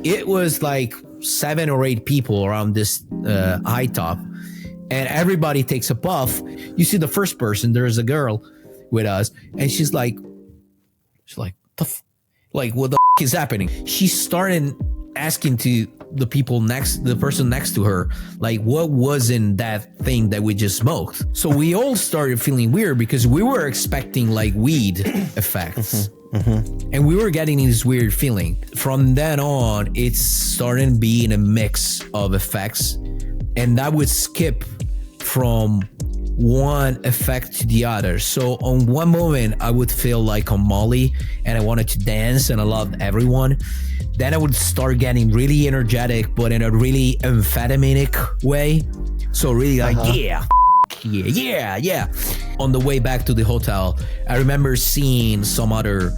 it was like 7 or 8 people around this high top, and everybody takes a puff. You see the first person, there's a girl with us, and she's like, what the is happening? She started asking to the person next to her, like, what was in that thing that we just smoked? So we all started feeling weird because we were expecting like weed effects. And we were getting this weird feeling. From then on, it started being a mix of effects, and that would skip from one effect to the other. So on one moment, I would feel like on Molly and I wanted to dance and I loved everyone. Then I would start getting really energetic, but in a really amphetaminic way. So really like, yeah. On the way back to the hotel, I remember seeing some other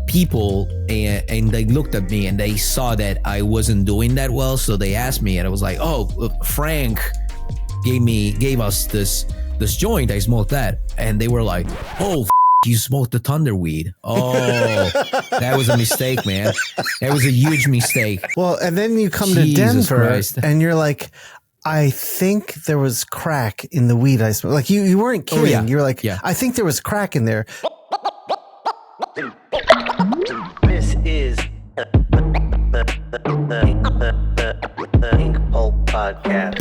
people and they looked at me and they saw that I wasn't doing that well. So they asked me and I was like, Frank gave us this joint. I smoked that. And they were like, you smoked the thunderweed. Oh, that was a mistake, man. That was a huge mistake. Well, and then you come to Denver and you're like, I think there was crack in the weed I smoked. Like you weren't kidding. Yeah. You were like, I think there was crack in there. This is the Inkpulp Podcast.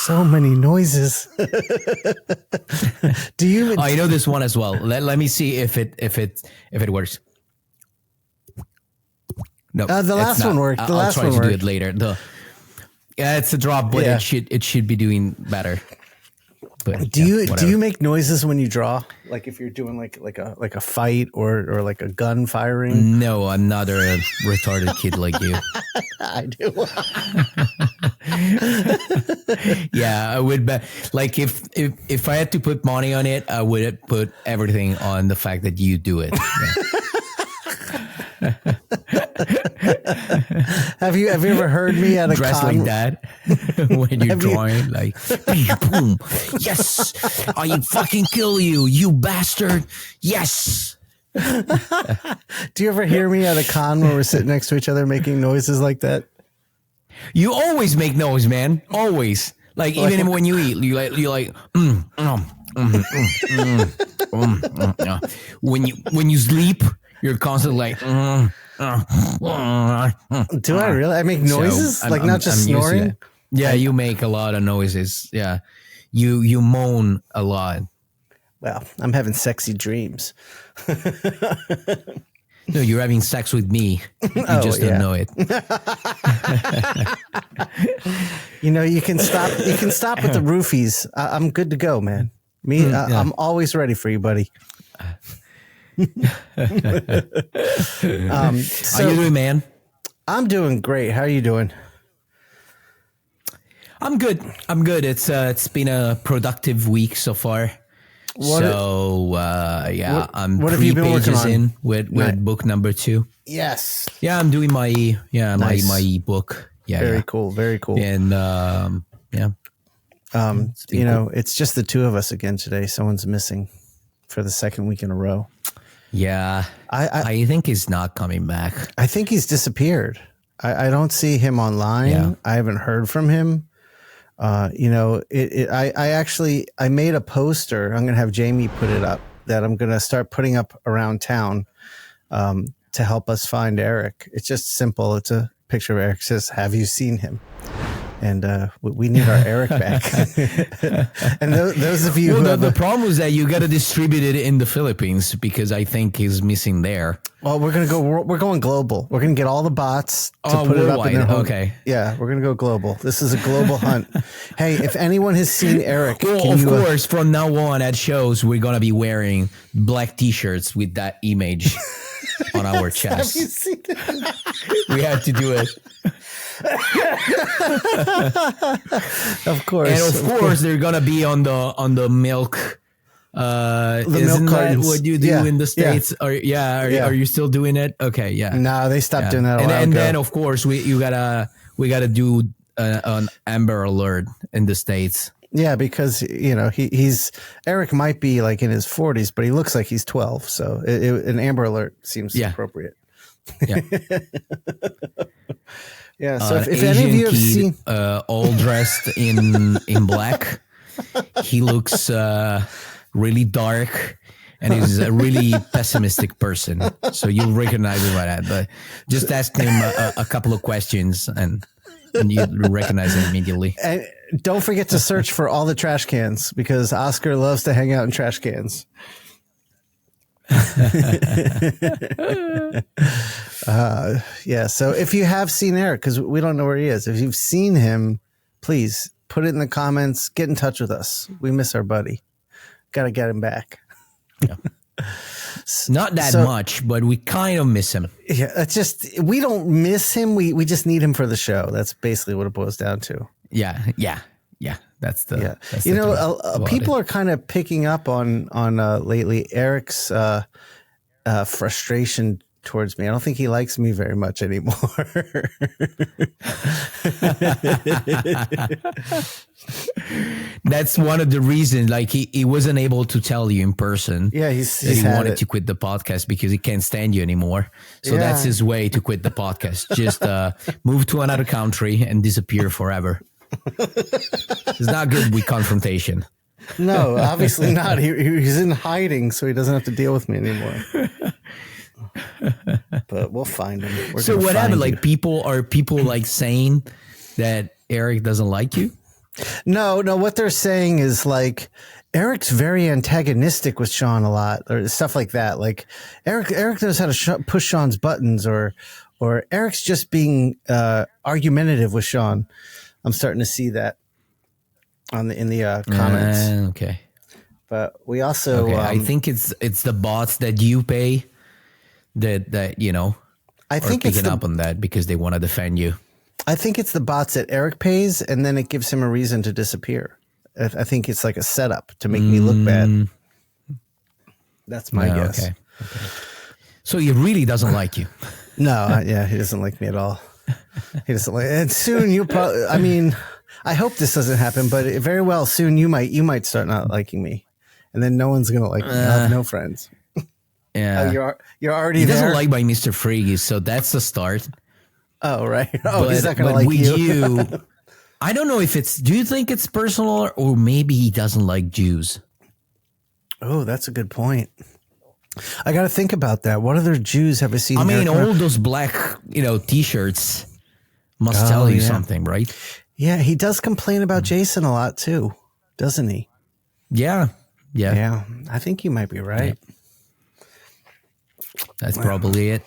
So many noises. Do you? I know this one as well. Let me see if it works. No, the last one worked. I'll try to do it later. It's a drop, but it should be doing better. But, do you make noises when you draw? Like if you're doing like a fight or like a gun firing? No, I'm not a retarded kid like you. I do. Yeah, I would bet. Like if I had to put money on it, I would put everything on the fact that you do it. Yeah. Have you ever heard me at a dress con? like that when you're drawing? Like, boom, yes, I fucking kill you, you bastard, yes. Do you ever hear me at a con where we're sitting next to each other making noises like that? You always make noise, man. Always. Like even when you eat, you're like when you sleep, you're constantly like. Do I really? I make noises, so not just snoring. Yeah, you make a lot of noises. Yeah, you moan a lot. Well, I'm having sexy dreams. No, you're having sex with me. You just don't know it. You can stop. You can stop with the roofies. I'm good to go, man. I'm always ready for you, buddy. How you doing, man? I'm doing great. How are you doing? I'm good. It's been a productive week so far. I'm what have you been working on? In with book number 2. Yes. Yeah, I'm doing my nice. my book. Yeah. Very cool. Very cool. And cool. It's just the two of us again today. Someone's missing for the second week in a row. Yeah, I think he's not coming back. I think he's disappeared. I don't see him online. Yeah. I haven't heard from him. I made a poster. I'm going to have Jamie put it up that I'm going to start putting up around town to help us find Eric. It's just simple. It's a picture of Eric. It says, "Have you seen him?" And we need our Eric back. And those of you the problem is that you got to distribute it in the Philippines because I think he's missing there. Well, we're going global. We're going to get all the bots to put it up in their home. Okay. Yeah, we're going to go global. This is a global hunt. Hey, if anyone has seen Eric, of course, from now on at shows, we're going to be wearing black T-shirts with that image on our chest. Have you seen it? We have to do it. Of course. And of course, they're going to be on the milk. Isn't that what you do in the States? Yeah. Are you still doing it? Okay, yeah. No, they stopped doing that. And then of course we gotta do an Amber Alert in the States. Yeah, because he's Eric might be like in his 40s, but he looks like he's 12. So an Amber Alert seems appropriate. Yeah. Yeah. So if any of you have seen all dressed in black, he looks really dark and he's a really pessimistic person. So you'll recognize him by that. But just ask him a couple of questions and you recognize him immediately. And don't forget to search for all the trash cans because Oscar loves to hang out in trash cans. Yeah. So if you have seen Eric, because we don't know where he is, if you've seen him, please put it in the comments. Get in touch with us. We miss our buddy. Got to get him back. Yeah. Not that much, but we kind of miss him. Yeah, it's just we don't miss him. We just need him for the show. That's basically what it boils down to. Yeah. That's the people are kind of picking up on lately Eric's frustration towards me. I don't think he likes me very much anymore. That's one of the reasons, like he wasn't able to tell you in person. Yeah, he wanted to quit the podcast because he can't stand you anymore. So that's his way to quit the podcast. Just move to another country and disappear forever. It's not good with confrontation. No, obviously not. He's in hiding, so he doesn't have to deal with me anymore. But we'll find him. So what happened? Like people like saying that Eric doesn't like you? No. What they're saying is like Eric's very antagonistic with Shawn a lot, or stuff like that. Like Eric knows how to push Shawn's buttons, or Eric's just being argumentative with Shawn. I'm starting to see that in the comments. Okay, but we also I think it's the bots that you pay that I think picking up on that because they want to defend you. I think it's the bots that Eric pays, and then it gives him a reason to disappear. I think it's like a setup to make me look bad. That's my guess. Okay. So he really doesn't like you. No, he doesn't like me at all. He doesn't like, and soon you'll probably. I mean, I hope this doesn't happen, but very well soon you might start not liking me, and then no one's gonna like me. I have no friends. Yeah, you're already. He there? doesn't like by Mr. Friggy, so that's the start. Oh right. Oh, he's not gonna like you. I don't know if it's. Do you think it's personal, or maybe he doesn't like Jews? Oh, that's a good point. I got to think about that. What other Jews have I seen? I mean, all those black, T-shirts must tell you something, right? Yeah, he does complain about Jason a lot too, doesn't he? Yeah. I think you might be right. Yeah. That's probably it.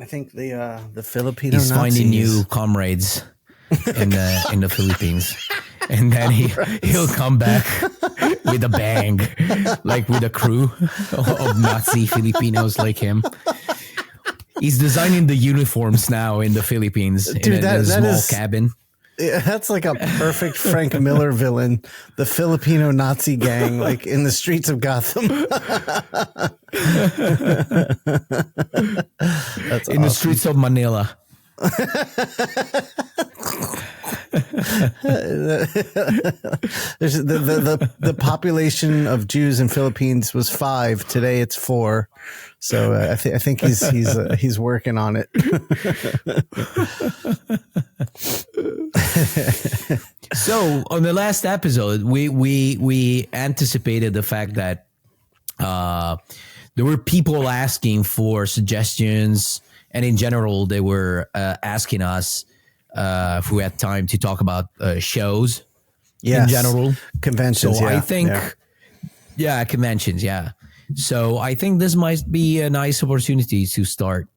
I think the Filipino he's Nazis. Finding new comrades in the Philippines. And then he'll come back with a bang, like with a crew of Nazi Filipinos like him. He's designing the uniforms now in the Philippines. Dude, in a small cabin. Yeah, that's like a perfect Frank Miller villain. The Filipino Nazi gang, like in the streets of Gotham. That's in the streets of Manila. There's the population of Jews in Philippines was 5. Today it's 4. So I think he's working on it. So on the last episode, we anticipated the fact that there were people asking for suggestions, and in general, they were asking us if we had time to talk about shows in general. Conventions, so I think, conventions, yeah. So I think this might be a nice opportunity to start,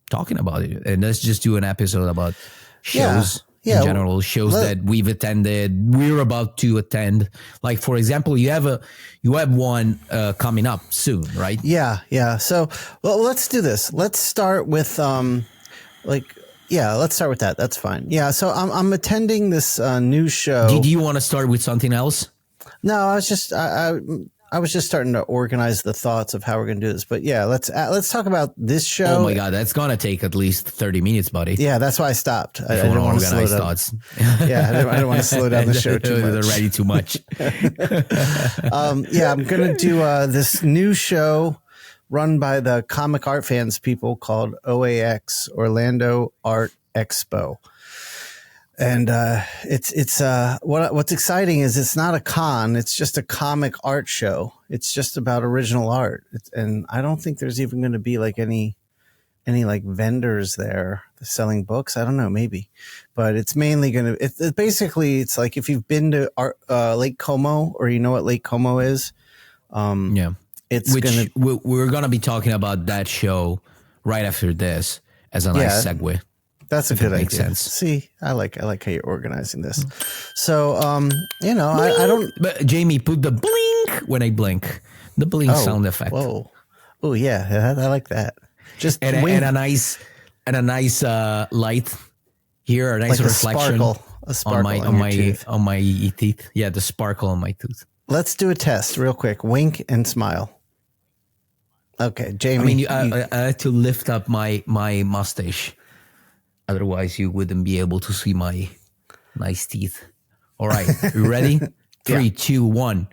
talking about it. And let's just do an episode about shows in general, shows that we've attended, we're about to attend. Like, for example, you have one coming up soon, right? Yeah. So, let's do this. Let's start with let's start with that. That's fine. Yeah. So I'm attending this new show. Did you want to start with something else? No, I was just I was just starting to organize the thoughts of how we're going to do this. But yeah, let's talk about this show. Oh my God, that's gonna take at least 30 minutes, buddy. Yeah, that's why I stopped. I If you didn't want want to to slow organize down. thoughts. Yeah, I don't want to slow down the show too They're much. already too much. Yeah, I'm going to do this new show run by the comic art fans people called OAX, Orlando Art Expo. And what's exciting is it's not a con, it's just a comic art show. It's just about original art. And I don't think there's even going to be like any like vendors there selling books. I don't know, maybe. But it's mainly going to it's like if you've been to Lake Como, or you know what Lake Como is. Yeah. We're going to be talking about that show right after this as a nice segue. That's a good idea. Makes sense. See, I like how you're organizing this. So, I don't. But Jamie, put the blink when I blink. The blink sound effect. Whoa. Oh yeah, I like that. Just and a nice light here, a nice like reflection a sparkle on my teeth. Yeah, the sparkle on my tooth. Let's do a test real quick. Wink and smile. Okay, Jamie. I mean, I had to lift up my mustache. Otherwise, you wouldn't be able to see my nice teeth. All right, you ready? 3, 2, 1.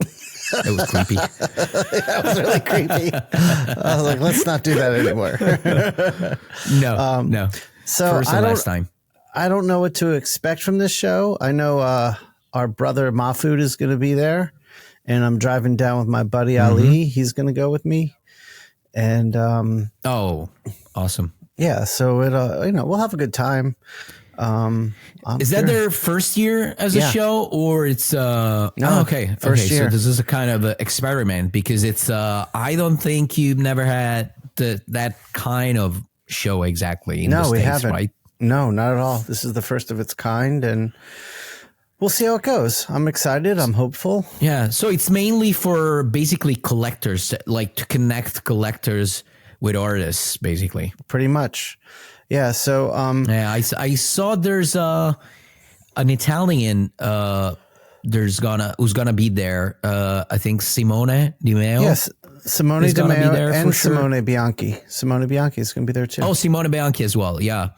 It was creepy. That was really creepy. I was like, let's not do that anymore. No. So first and last time. I don't know what to expect from this show. I know our brother Mahfood is going to be there, and I'm driving down with my buddy Ali. He's going to go with me. And awesome. Yeah, so we'll have a good time. Is that their first year as a show, or it's okay. First year. So this is a kind of an experiment, because it's I don't think you've never had that kind of show exactly in the States, we haven't. Right? No, not at all. This is the first of its kind, and we'll see how it goes. I'm excited. I'm hopeful. Yeah. So it's mainly for basically collectors, like to connect collectors with artists, basically. Pretty much. Yeah. So, I saw there's an Italian, who's gonna be there. I think Simone Di Meo. Yes. Simone Di Meo and Simone Bianchi. Simone Bianchi is going to be there too. Oh, Simone Bianchi as well. Yeah.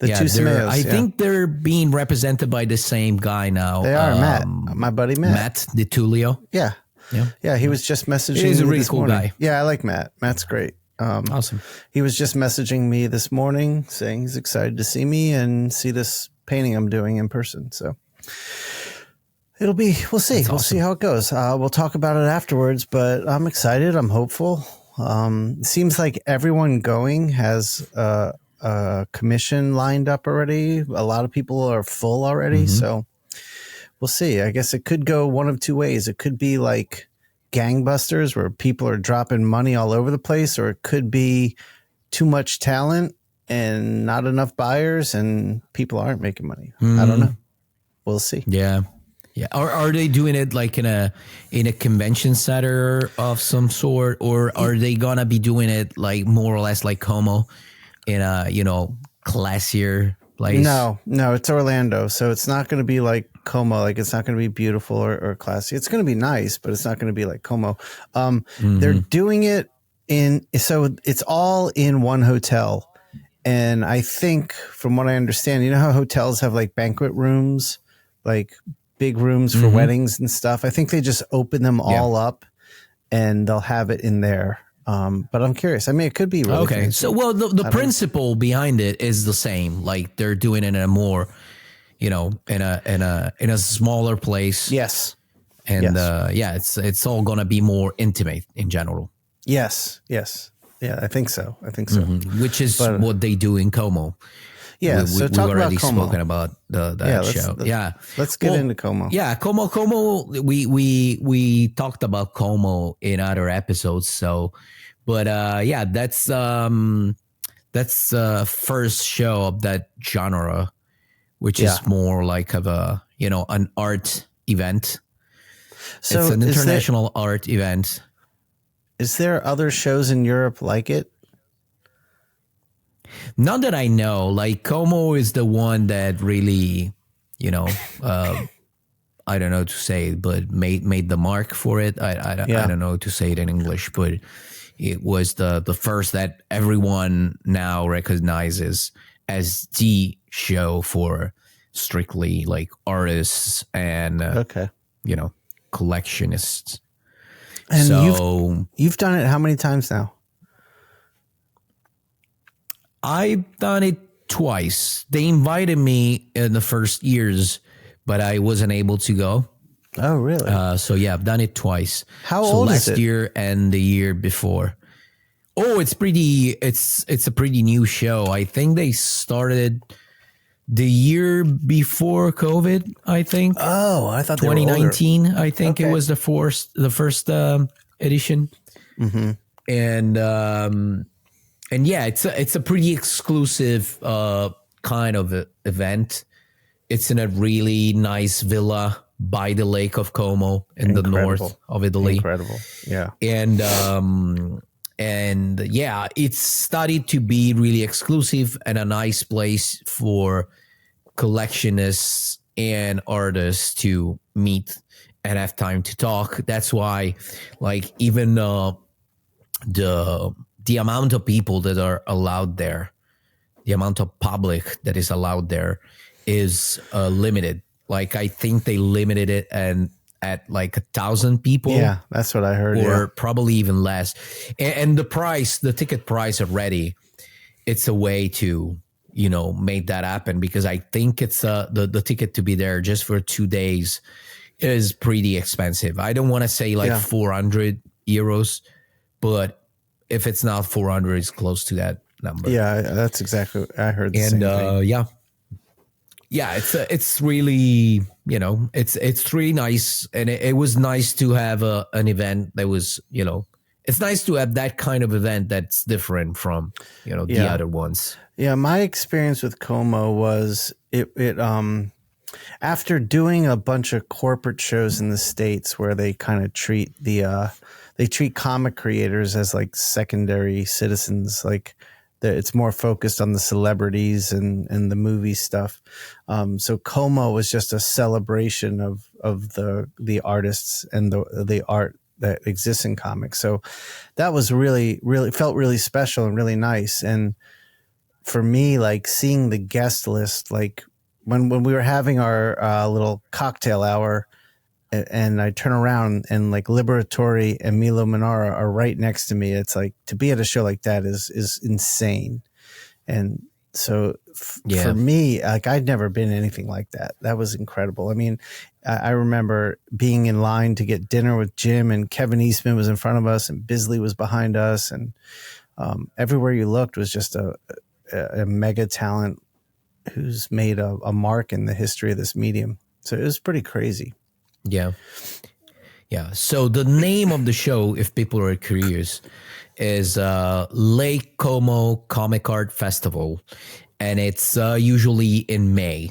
The two Simeos, I think they're being represented by the same guy now. They are, Matt. My buddy Matt. Matt DiTullio. Yeah. He was just messaging me. He's a really cool guy. Yeah, I like Matt. Matt's great. Awesome. He was just messaging me this morning saying he's excited to see me and see this painting I'm doing in person. So we'll see. That's We'll awesome. see how it goes. We'll talk about it afterwards, but I'm excited. I'm hopeful. It seems like everyone going has a commission lined up already. A lot of people are full already. So we'll see. I guess it could go one of two ways. It could be like gangbusters where people are dropping money all over the place, or it could be too much talent and not enough buyers and people aren't making money. I don't know. We'll see. Yeah. Are they doing it like in a convention center of some sort, or are they gonna be doing it like more or less like Como in a classier place? No, it's Orlando, so it's not going to be like Como. Like, it's not going to be beautiful or classy. It's going to be nice, but it's not going to be like Como. They're doing it so it's all in one hotel, and I think from what I understand, you know how hotels have like banquet rooms, like big rooms for weddings and stuff. I think they just open them all up, and they'll have it in there. But I'm curious. I mean, it could be really okay. fancy. So, well, the principle behind it is the same. Like, they're doing it in a more, in a smaller place. Yes. And it's all gonna be more intimate in general. Yes. Yeah, I think so. Which is what they do in Como. Yeah. So talk we've already about Como. spoken about that show. Let's get into Como. Yeah, Como. We talked about Como in other episodes. So, but that's first show of that genre, which is more like of a an art event. So it's an international art event. Is there other shows in Europe like it? Not that I know. Like, Como is the one that really, I don't know to say it, but made the mark for it. I don't know to say it in English, but it was the first that everyone now recognizes as the show for strictly like artists and collectionists. And so you've done it how many times now? I've done it twice. They invited me in the first years, but I wasn't able to go. Oh, really? So yeah, I've done it twice. How old is it? Last year and the year before. Oh, it's a pretty new show. I think they started the year before COVID, I think. Oh, I thought they were 2019, older. I think it was the first edition. Mm-hmm. And yeah, it's a pretty exclusive kind of event. It's in a really nice villa by the Lake of Como in the north of Italy. Incredible. Yeah. And yeah, it's studied to be really exclusive and a nice place for collectionists and artists to meet and have time to talk. That's why, like, even the amount of people that are allowed there, the amount of public that is allowed there is limited. Like, I think they limited it at like 1,000 people. Yeah, that's what I heard. Or probably even less. And the ticket price already, it's a way to, make that happen, because I think it's the ticket to be there just for 2 days is pretty expensive. I don't want to say like 400 euros, but if it's not 400, it's close to that number. Yeah, that's exactly what I heard. The same thing. Yeah, it's really, it's really nice. And it was nice to have an event that was, it's nice to have that kind of event that's different from, the other ones. Yeah, my experience with Como was it after doing a bunch of corporate shows in the States where they kind of treat they treat comic creators as like secondary citizens, like it's more focused on the celebrities and the movie stuff. So Como was just a celebration of the artists and the art that exists in comics. So that was really felt really special and really nice. And for me, like seeing the guest list, like when we were having our little cocktail hour, and I turn around and like Liberatore and Milo Manara are right next to me. It's like, to be at a show like that is insane. And so for me, like I'd never been anything like that. That was incredible. I mean, I remember being in line to get dinner with Jim, and Kevin Eastman was in front of us and Bisley was behind us. And everywhere you looked was just a mega talent who's made a mark in the history of this medium. So it was pretty crazy. Yeah. So the name of the show, if people are curious, is Lake Como Comic Art Festival, and it's usually in May.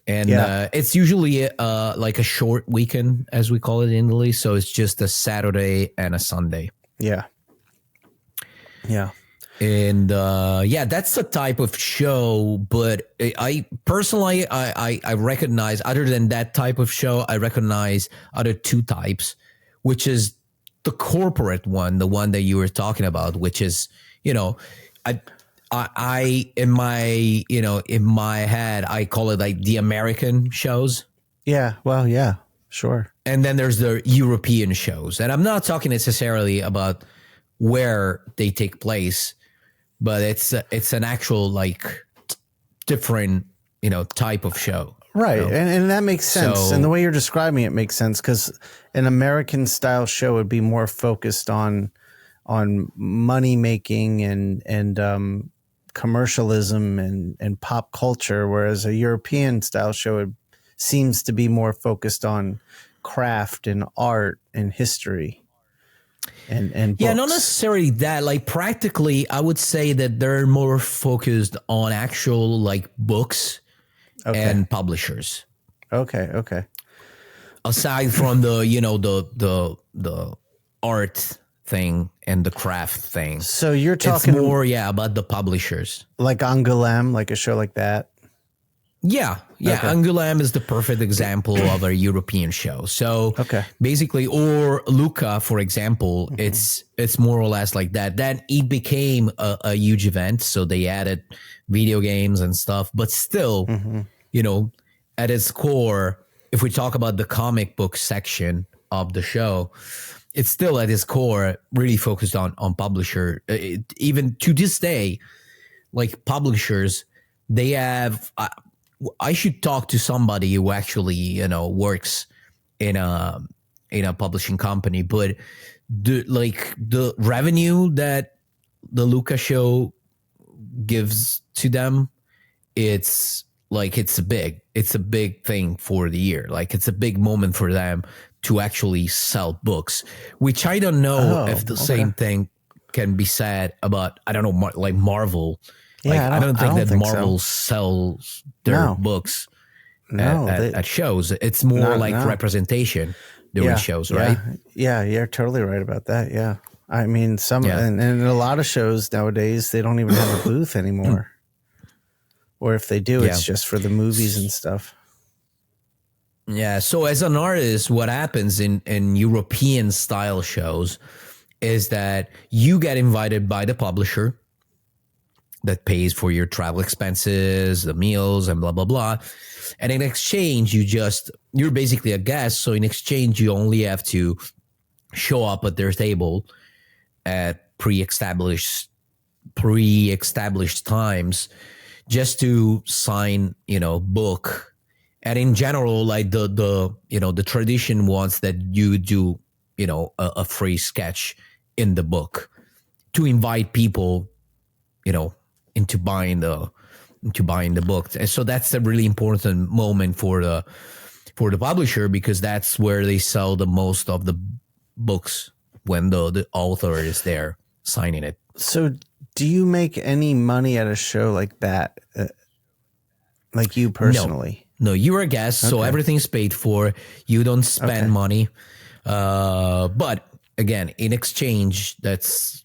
And it's usually like a short weekend, as we call it in Italy. So it's just a Saturday and a Sunday. Yeah. And that's the type of show. But I personally, I recognize, other than that type of show, I recognize other two types, which is the corporate one, the one that you were talking about, which is, I in my head, I call it like the American shows. Yeah. Well, yeah, sure. And then there's the European shows. And I'm not talking necessarily about where they take place, but it's an actual like different, type of show. Right. And that makes sense. So, and the way you're describing it makes sense, because an American style show would be more focused on money making and commercialism and pop culture, whereas a European style show seems to be more focused on craft and art and history. And books. Yeah, not necessarily that. Like practically, I would say that they're more focused on actual like books and publishers. Okay. Aside from the the art thing and the craft thing. So you're talking more about the publishers, like Angoulême, like a show like that. Yeah. Okay. Angoulême is the perfect example of a European show. So basically, or Luca, for example, it's more or less like that. Then it became a huge event. So they added video games and stuff, but still, at its core, if we talk about the comic book section of the show, it's still at its core really focused on publisher. Even to this day, like publishers, they have. I should talk to somebody who actually works in a publishing company, but the revenue that the Luca show gives to them, it's a big thing for the year. Like it's a big moment for them to actually sell books, which I don't know if the same thing can be said about, I don't know, like Marvel. Yeah, I don't think that Marvel so. sells their books at shows. It's more representation during shows, right? Yeah, you're totally right about that. Yeah. I mean, and a lot of shows nowadays, they don't even have a booth anymore. Or if they do, it's just for the movies and stuff. Yeah. So as an artist, what happens in European style shows is that you get invited by the publisher that pays for your travel expenses, the meals, and blah, blah, blah. And in exchange, you're basically a guest. So in exchange, you only have to show up at their table at pre-established times just to sign, book. And in general, like the tradition wants that you do, a free sketch in the book to invite people, into buying the book. And so that's a really important moment for the publisher, because that's where they sell the most of the books when the author is there signing it. So do you make any money at a show like that? Like you personally? No, you're a guest, so everything's paid for. You don't spend money. But again, in exchange, that's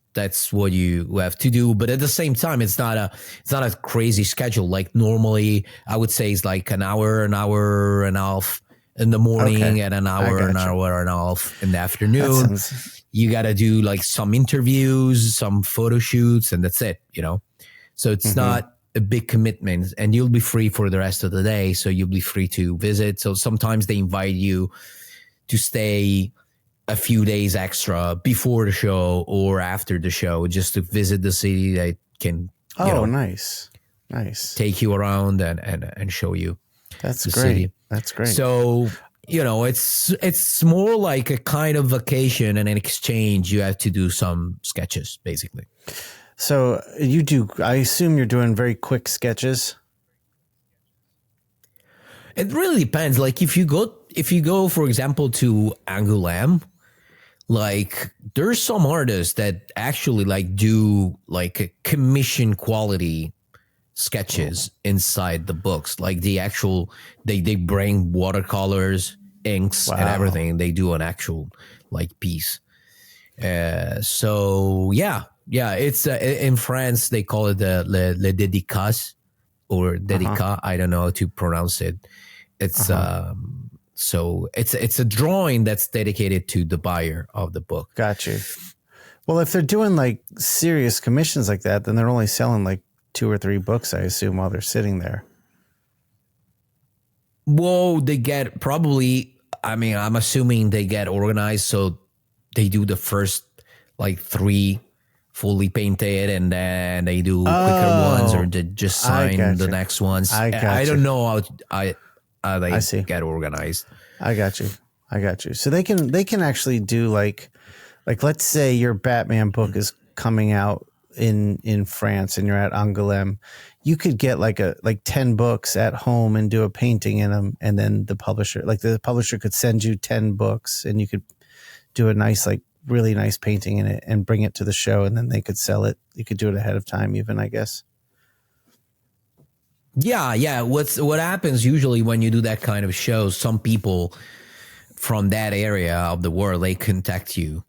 what you have to do. But at the same time, it's not a crazy schedule. Like normally, I would say it's like an hour and a half in the morning, and an hour and a half in the afternoon. You got to do like some interviews, some photo shoots, and that's it. So it's not a big commitment, and you'll be free for the rest of the day. So you'll be free to visit. So sometimes they invite you to stay a few days extra before the show or after the show, just to visit the city. That can nice take you around and show you. That's the great. City. That's great. So it's more like a kind of vacation, and in exchange you have to do some sketches, basically. So I assume you're doing very quick sketches. It really depends. Like if you go, for example, to Angoulême, like there's some artists that actually like do like a commission quality sketches inside the books. Like they bring watercolors, inks, and everything. They do an actual like piece. So yeah, it's in France they call it the le dédicace or dédicat. I don't know how to pronounce it. It's so it's a drawing that's dedicated to the buyer of the book. Got you. Well, if they're doing like serious commissions like that, then they're only selling like 2 or 3 books, I assume, while they're sitting there. Well, they get probably. I mean, I'm assuming they get organized, so they do the first like 3 fully painted, and then they do quicker ones, or they just sign the next ones. I don't know how they get organized. I got you. So they can actually do like let's say your Batman book is coming out in France and you're at Angoulême. You could get like 10 books at home and do a painting in them, and then the publisher could send you 10 books, and you could do a nice, like really nice painting in it and bring it to the show, and then they could sell it. You could do it ahead of time even, I guess. Yeah. What happens usually when you do that kind of show, some people from that area of the world, they contact you,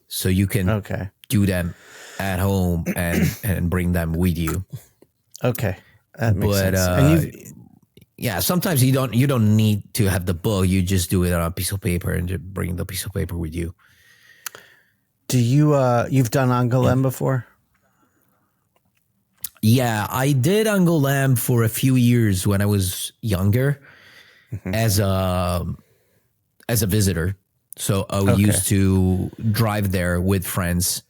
so you can do them at home and bring them with you. Okay, that makes sense. And yeah, sometimes you don't need to have the book. You just do it on a piece of paper and just bring the piece of paper with you. Do you you've done Angoulême before? Yeah, I did Angoulême for a few years when I was younger as a visitor. So I used to drive there with friends,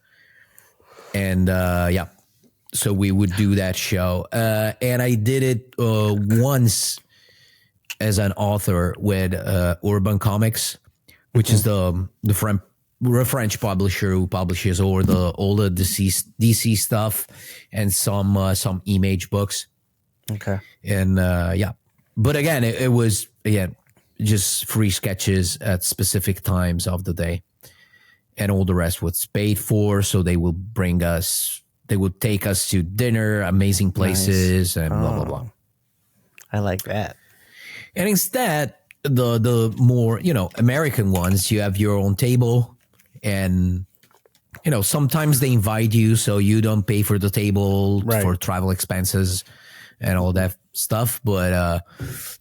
and so we would do that show. And I did it once as an author with Urban Comics, which is the French publisher who publishes all the DC stuff and some Image books. Okay. And but again, it was just free sketches at specific times of the day, and all the rest was paid for. So they would take us to dinner, amazing places, and blah blah blah. I like that. And instead, the more American ones, you have your own table, and sometimes they invite you, so you don't pay for the table for travel expenses and all that stuff. But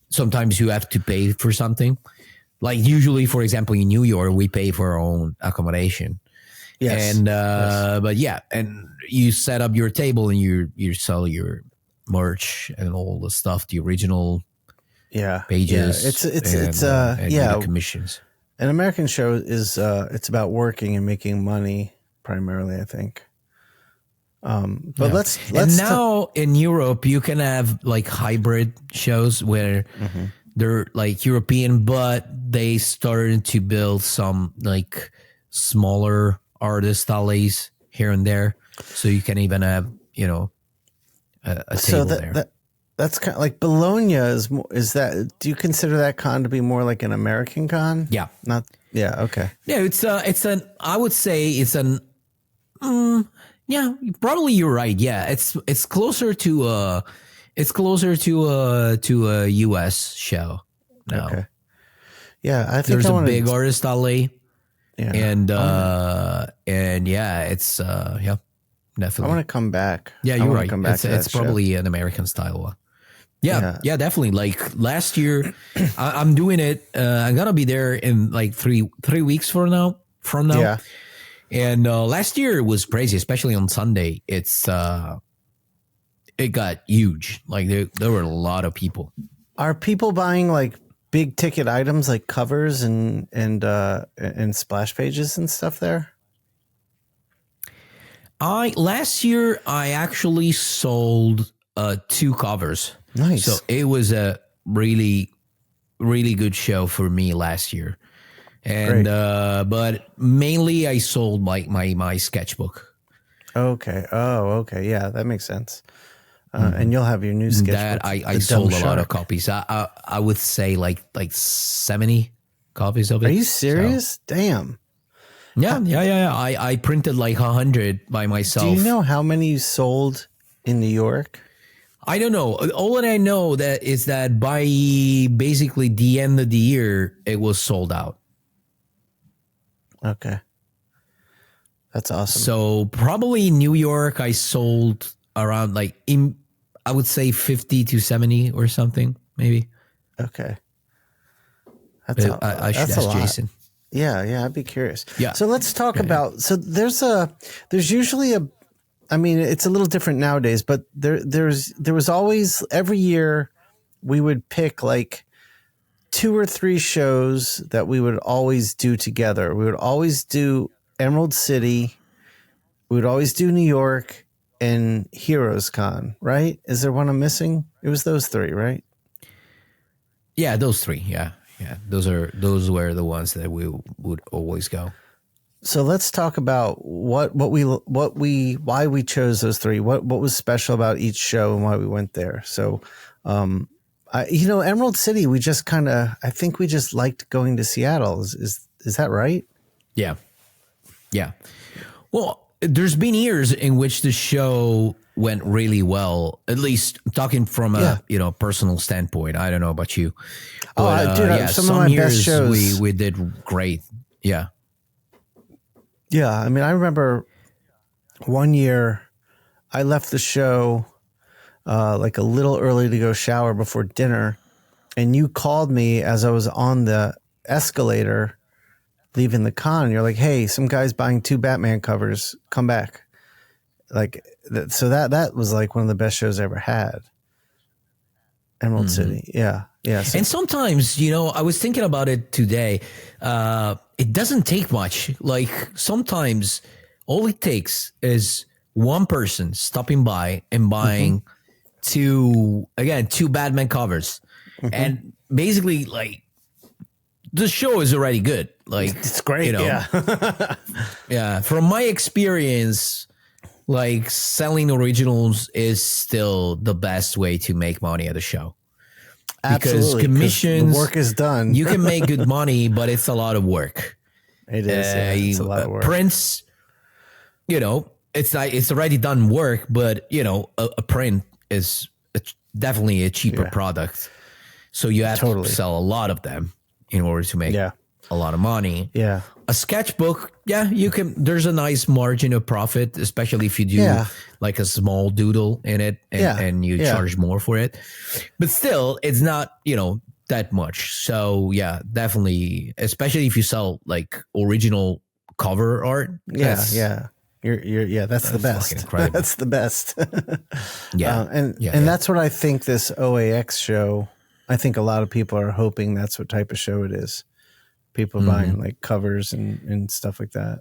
sometimes you have to pay for something. Like usually, for example, in New York, we pay for our own accommodation. Yes. And but yeah, and you set up your table and you sell your merch and all the stuff, the original pages. Yeah. It's commissions. An American show is it's about working and making money primarily, I think. But let's and now in Europe you can have like hybrid shows where they're like European, but they started to build some like smaller artist alleys here and there, so you can even have a table there. That's kind of like Bologna is that? Do you consider that con to be more like an American con? Yeah, okay. Yeah, it's an. I would say it's an. Yeah, probably you're right. Yeah, it's closer to a US show now. Okay. Yeah, I think there's a big artist alley. Yeah, and it's definitely. I want to come back. Yeah, you're right. It's probably an American style one. Yeah, definitely. Like last year, I'm doing it. I'm gonna be there in like three weeks from now. Yeah. And last year it was crazy, especially on Sunday. It got huge. Like there were a lot of people. Are people buying like big ticket items like covers and splash pages and stuff there? Last year I actually sold 2 covers. Nice. So it was a really, really good show for me last year. And but mainly I sold my sketchbook. Okay. Oh, okay. Yeah, that makes sense. And you'll have your new sketchbook. That I sold a lot of copies. I would say like 70 copies of it. Are you serious? So. Damn. Yeah. I printed like 100 by myself. Do you know how many you sold in New York? I don't know. All that I know is that by basically the end of the year, it was sold out. Okay. That's awesome. So probably in New York, I sold around I would say 50 to 70 or something, maybe. Okay. I should ask Jason. Yeah, I'd be curious. Yeah. So let's talk about. So there's usually a. I mean, it's a little different nowadays, but there was always every year we would pick like 2 or 3 shows that we would always do together. We would always do Emerald City. We would always do New York and Heroes Con, right? Is there one I'm missing? It was those 3, right? Yeah, those 3. Yeah. Those were the ones that we would always go. So let's talk about why we chose those 3. What was special about each show and why we went there. So, Emerald City, I think we just liked going to Seattle. Is that right? Yeah. Well, there's been years in which the show went really well. At least talking from a personal standpoint. I don't know about you. But, some of my best shows we did great. Yeah. Yeah, I mean, I remember one year I left the show like a little early to go shower before dinner, and you called me as I was on the escalator leaving the con. You're like, hey, some guy's buying 2 Batman covers. Come back. Like, so that was like one of the best shows I ever had. Emerald City. Yeah. Yeah. So, and sometimes, you know, I was thinking about it today. It doesn't take much. Like sometimes all it takes is one person stopping by and buying two Batman covers. And basically like the show is already good. Like it's great. You know, yeah. yeah. From my experience, like selling originals is still the best way to make money at a show. Absolutely, because commissions, the work is done. You can make good money, but it's a lot of work. It is. It's a lot of work. Prints, you know, it's already done work, but you know, a print is definitely a cheaper product. So you have to sell a lot of them in order to make a lot of money. Yeah. A sketchbook, you can. There's a nice margin of profit, especially if you do like a small doodle in it and you charge more for it. But still, it's not, you know, that much. So yeah, definitely, especially if you sell like original cover art. That's the best. That's the best. And that's what I think this OAX show. I think a lot of people are hoping that's what type of show it is. People buying like covers and stuff like that.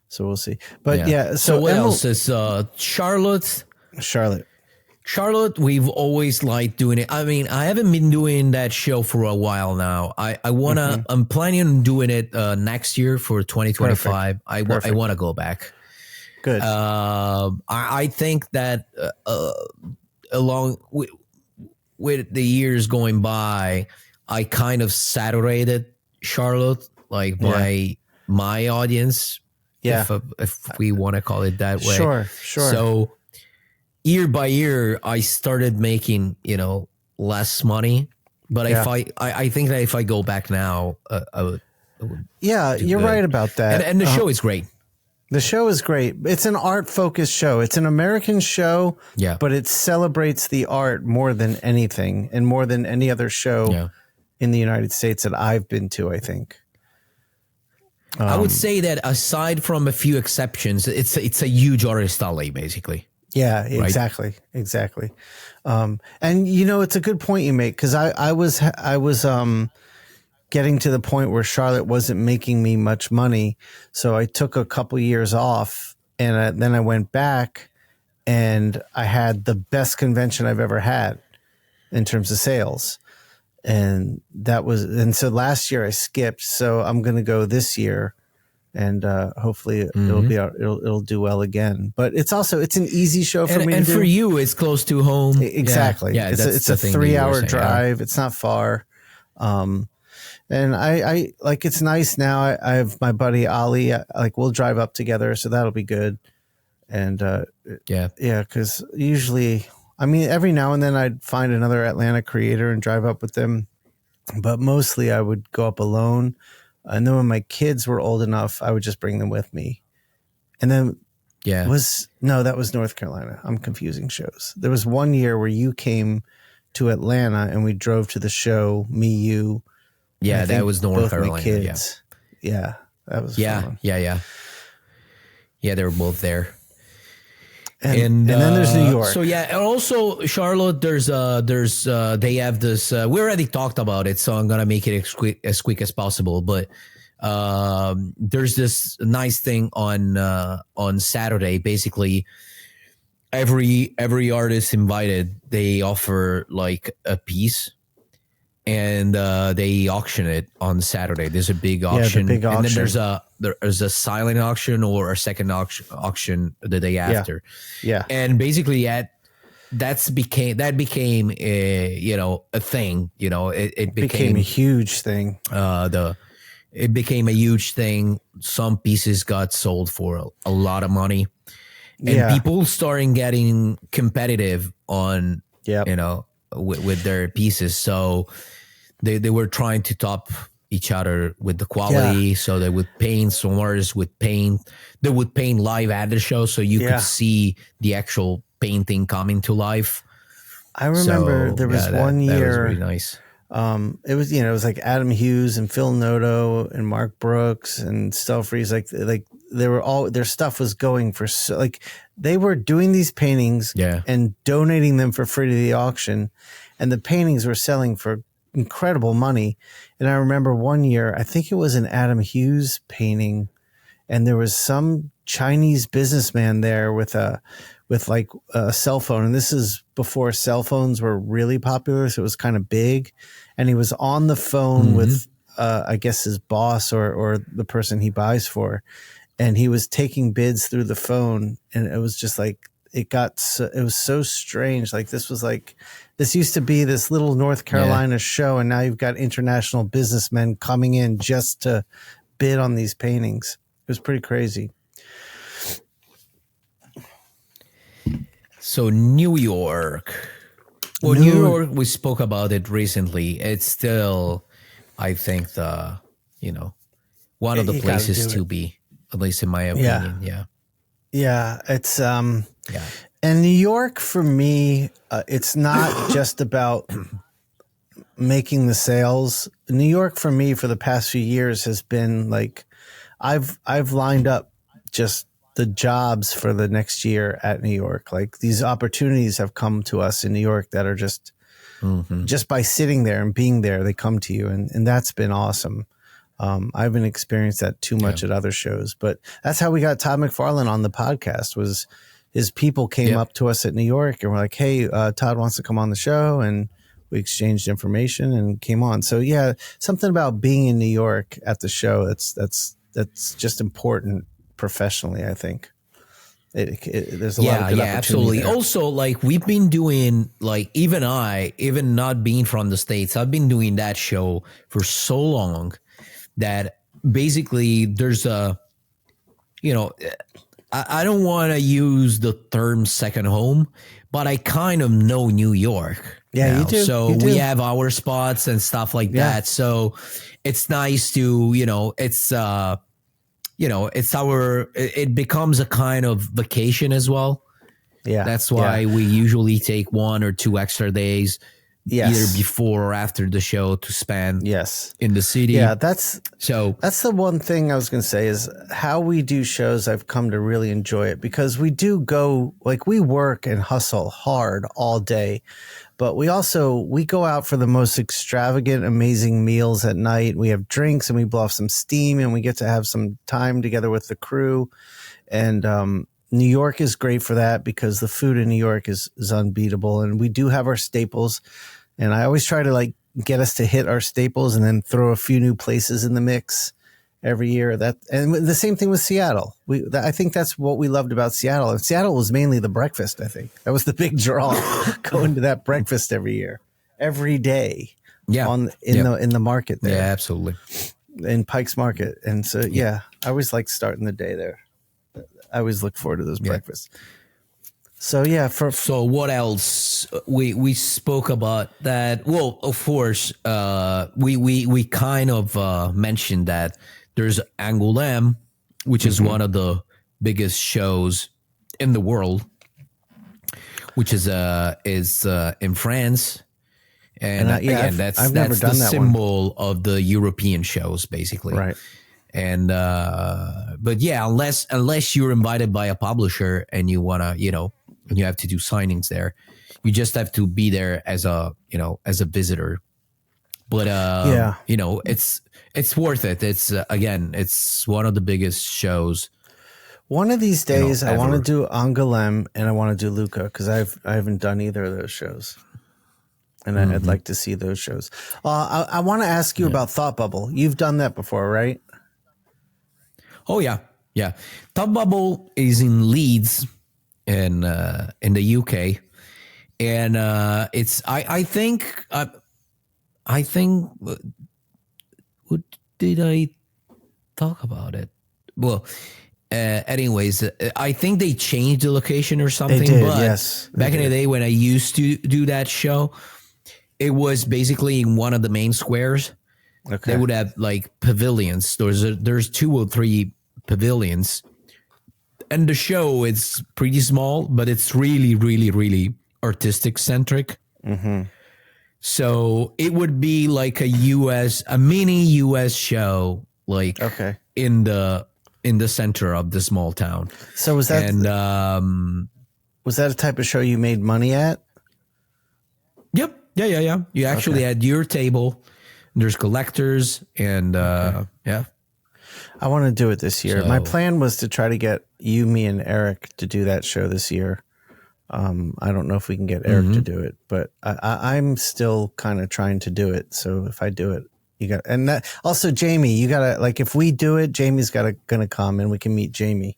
So we'll see. But so what else is Charlotte? Charlotte, we've always liked doing it. I mean, I haven't been doing that show for a while now. I wanna I'm planning on doing it next year for 2025. I wanna go back. Good. I think that along with the years going by, I kind of saturated Charlotte, like by my audience, if we want to call it that way. Sure. So year by year, I started making, you know, less money. But if I think that if I go back now, I would you're good. Right about that. And the show is great. The show is great. It's an art-focused show. It's an American show, but it celebrates the art more than anything and more than any other show in the United States that I've been to, I think. I would say that aside from a few exceptions, it's a huge artist alley, basically. Yeah, exactly. Right? Exactly. And you know, it's a good point you make, because I was getting to the point where Charlotte wasn't making me much money. So I took a couple years off, and then I went back, and I had the best convention I've ever had in terms of sales. And so last year I skipped. So I'm going to go this year, and hopefully it'll do well again. But it's an easy show for me to do. And for you, it's close to home. Exactly. Yeah, it's a 3-hour drive. It's not far. And I like, it's nice now. I have my buddy Ali. Like, we'll drive up together, so that'll be good. And because usually, I mean, every now and then I'd find another Atlanta creator and drive up with them, but mostly I would go up alone. And then when my kids were old enough, I would just bring them with me. And then that was North Carolina. I'm confusing shows. There was one year where you came to Atlanta and we drove to the show, me, you. Yeah, that was North Carolina. Kids. Yeah, that was fun. Yeah, they were both there. And then there's New York. So and also Charlotte. They have this. We already talked about it, so I'm gonna make it as quick as possible. But there's this nice thing on Saturday. Basically, every artist invited, they offer like a piece, and they auction it on Saturday. There's a big auction, and then there's a silent auction or a second auction the day after. Yeah. And basically that became a thing, it became a huge thing. It became a huge thing. Some pieces got sold for a lot of money, and people started getting competitive on, with their pieces. So they were trying to top each other with the quality. So they would paint, some artists would paint. They would paint live at the show, so you could see the actual painting coming to life. I remember there was one year. That was really nice. It was, it was like Adam Hughes and Phil Noto and Mark Brooks and Stelfreeze. Like they were all, their stuff was going for they were doing these paintings and donating them for free to the auction, and the paintings were selling for incredible money. And I remember one year, I think it was an Adam Hughes painting, and there was some Chinese businessman there with a cell phone. And this is before cell phones were really popular. So it was kind of big. And he was on the phone with, I guess his boss or the person he buys for. And he was taking bids through the phone. And it was just like, it was so strange. Like this used to be this little North Carolina show. And now you've got international businessmen coming in just to bid on these paintings. It was pretty crazy. So New York. Well, New York, we spoke about it recently. It's still, I think, one of the places to be, at least in my opinion. Yeah. It's, and New York for me, it's not just about making the sales. New York for me for the past few years has been like, I've lined up just the jobs for the next year at New York. Like these opportunities have come to us in New York that are just by sitting there and being there, they come to you. And that's been awesome. I haven't experienced that too much at other shows, but that's how we got Todd McFarlane on the podcast. Was his people came up to us at New York and were like, hey, Todd wants to come on the show. And we exchanged information and came on. So yeah, something about being in New York at the show. That's just important professionally, I think. There's a lot of good absolutely there. Also, like we've been doing, like even not being from the States, I've been doing that show for so long that basically there's I don't want to use the term second home, but I kind of know New York. Yeah, you do. So we have our spots and stuff like that. So it's nice to, it becomes a kind of vacation as well. Yeah. That's why we usually take 1 or 2 extra days either before or after the show to spend in the city. Yeah, that's the one thing I was going to say is how we do shows. I've come to really enjoy it because we do go, like we work and hustle hard all day, but we go out for the most extravagant, amazing meals at night. We have drinks and we blow off some steam and we get to have some time together with the crew. And New York is great for that because the food in New York is unbeatable. And we do have our staples. And I always try to like get us to hit our staples and then throw a few new places in the mix every year. And the same thing with Seattle. I think that's what we loved about Seattle. And Seattle was mainly the breakfast. I think that was the big draw, going to that breakfast every year, every day. Yeah, in the market there. Yeah, absolutely. In Pike's Market, and so I always like starting the day there. I always look forward to those breakfasts. So so what else? We spoke about that. Well, of course, we kind of mentioned that there's Angoulême, which is one of the biggest shows in the world, which is in France. And again, that's the symbol of the European shows, basically. Right. And but unless you're invited by a publisher and you wanna, and you have to do signings there, you just have to be there as a visitor. But it's worth it. It's it's one of the biggest shows. One of these days, I want to do Angoulême and I want to do Lucca because I haven't done either of those shows. And I'd like to see those shows. I want to ask you about Thought Bubble. You've done that before, right? Oh, yeah. Yeah. Thought Bubble is in Leeds in the UK. And it's, I think, what did I talk about it? Well, anyways, I think they changed the location or something. They did, but yes. Back in the day when I used to do that show, it was basically in one of the main squares. Okay. They would have like pavilions. There's 2 or 3 pavilions. And the show is pretty small, but it's really, really, really artistic centric. Mm-hmm. So it would be like a mini US show, like in the center of the small town. So was that a type of show you made money at? Yep. Yeah. You actually had your table. There's collectors and yeah. I want to do it this year. So, my plan was to try to get you, me, and Eric to do that show this year. I don't know if we can get Eric to do it, but I'm still kind of trying to do it. So if I do it, you got, and that also Jamie, you gotta, like, if we do it, Jamie's gonna come and we can meet Jamie.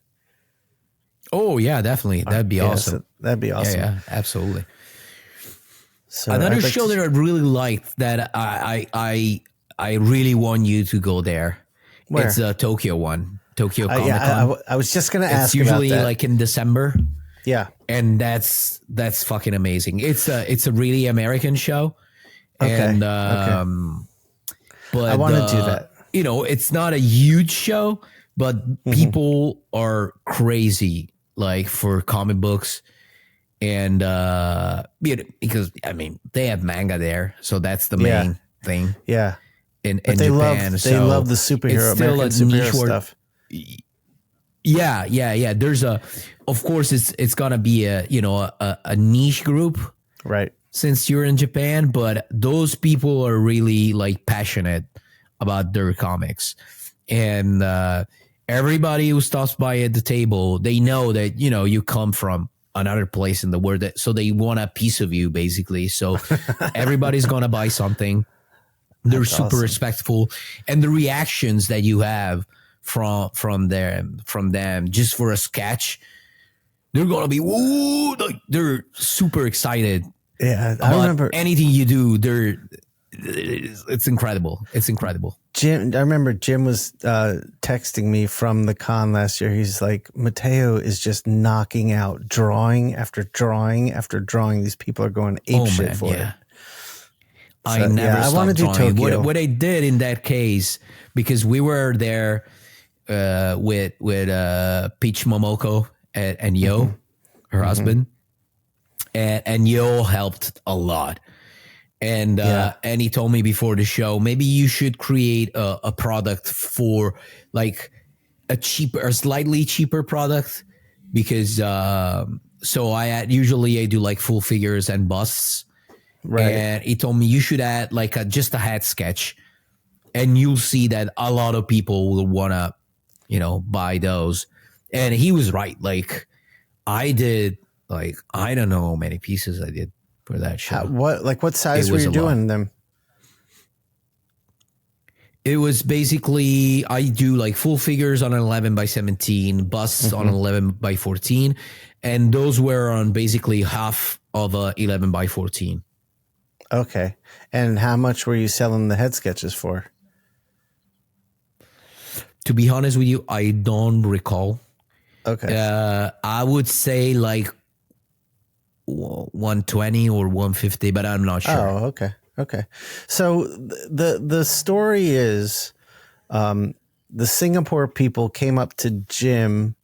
Oh yeah, definitely. That'd be awesome. So that'd be awesome. Yeah, absolutely. So another show that I really liked that I really want you to go there. Where? It's a Tokyo one, Tokyo Comic Con. Yeah, I was just gonna ask. It's usually about that. like in December. Yeah, and that's fucking amazing. It's a really American show, and but I want to do that. You know, it's not a huge show, but people are crazy like for comic books, and because I mean they have manga there, so that's the main thing. Yeah, in they Japan, they love the superhero American superhero stuff. Yeah. There's of course it's gonna be a niche group, right? Since you're in Japan, but those people are really like passionate about their comics, and everybody who stops by at the table, they know that you come from another place in the world, so they want a piece of you basically. So everybody's gonna buy something. They're super awesome. Respectful, and the reactions that you have from them just for a sketch, they're gonna be woo, like they're super excited. Yeah, I remember anything you do. It's incredible. It's incredible. I remember Jim was texting me from the con last year. He's like, Mattteo is just knocking out drawing after drawing after drawing. These people are going apeshit for it. I never stopped drawing. Do Tokyo. What I did in that case, because we were there with Peach Momoko and Yo, her husband, and Yo helped a lot. And and he told me before the show, maybe you should create a product for like a slightly cheaper product, because so I do like full figures and busts. Right. And he told me you should add like just a head sketch, and you'll see that a lot of people will want to, buy those. And he was right. Like I did, like, I don't know how many pieces I did for that show. What size were you doing them? It was basically, I do like full figures on an 11 by 17, busts on an 11 by 14. And those were on basically half of a 11 by 14. Okay. And how much were you selling the head sketches for? To be honest with you, I don't recall. Okay. I would say like 120 or 150, but I'm not sure. Oh, okay. Okay. So the story is the Singapore people came up to Jim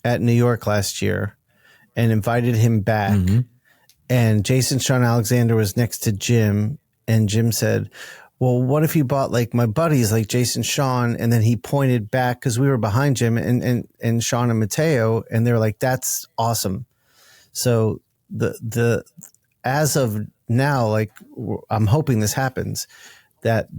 at New York last year and invited him back. And Jason Shawn Alexander was next to Jim, and Jim said, well, what if you bought like my buddies like Jason Shawn? And then he pointed back because we were behind Jim and Shawn and Mattteo, and they were like, that's awesome. So the as of now, like, I'm hoping this happens, that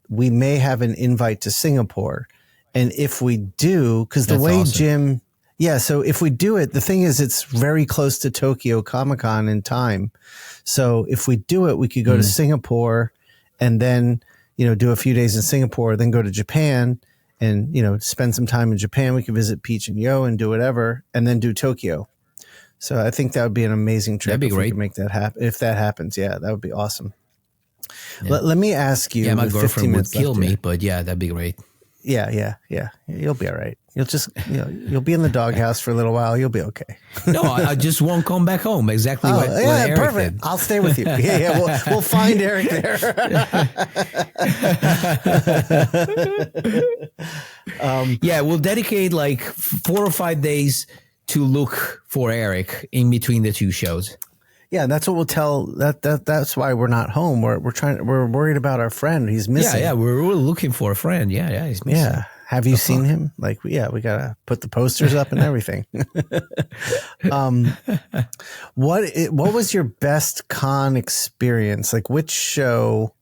we may have an invite to Singapore. And if we do, because the way awesome. Jim... Yeah, so if we do it, the thing is, it's very close to Tokyo Comic-Con in time. So if we do it, we could go to Singapore and then, do a few days in Singapore, then go to Japan and, spend some time in Japan. We could visit Peach and Yo and do whatever, and then do Tokyo. So I think that would be an amazing trip. That'd be great. We could make that happen. If that happens, yeah, that would be awesome. Yeah. Let me ask you. Yeah, my girlfriend would kill me, but yeah, that'd be great. Yeah. You'll be all right. You'll just, you'll be in the doghouse for a little while. You'll be okay. No, I just won't come back home. Exactly what Eric perfect. did. I'll stay with you. Yeah. We'll find Eric there. We'll dedicate like 4 or 5 days to look for Eric in between the two shows. Yeah, that's what we'll tell. That's why we're not home. We're worried about our friend. He's missing. Yeah, we're looking for a friend. Yeah, he's missing. Yeah. Have you seen him? Like, we gotta put the posters up and everything. What was your best con experience? Like, which show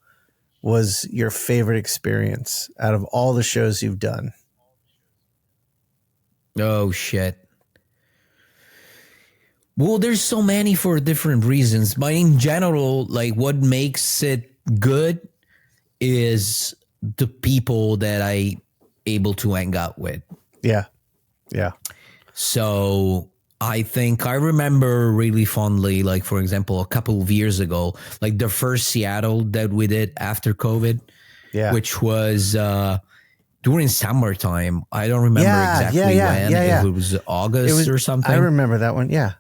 was your favorite experience out of all the shows you've done? Oh shit. Well, there's so many for different reasons, but in general, like what makes it good is the people that I able to hang out with. Yeah. So I think I remember really fondly, like for example, a couple of years ago, like the first Seattle that we did after COVID, which was during summertime. I don't remember exactly when. If it was August or something. I remember that one. Yeah.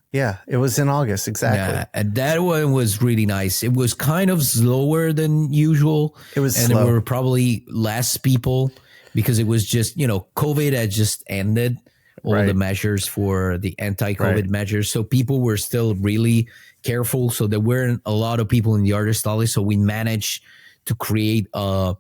It was in August. Exactly. Yeah, and that one was really nice. It was kind of slower than usual. It was and slow. there were probably less people because it was just, COVID had just ended all the measures for the anti-COVID measures. So people were still really careful. So there weren't a lot of people in the artist alley. So we managed to create a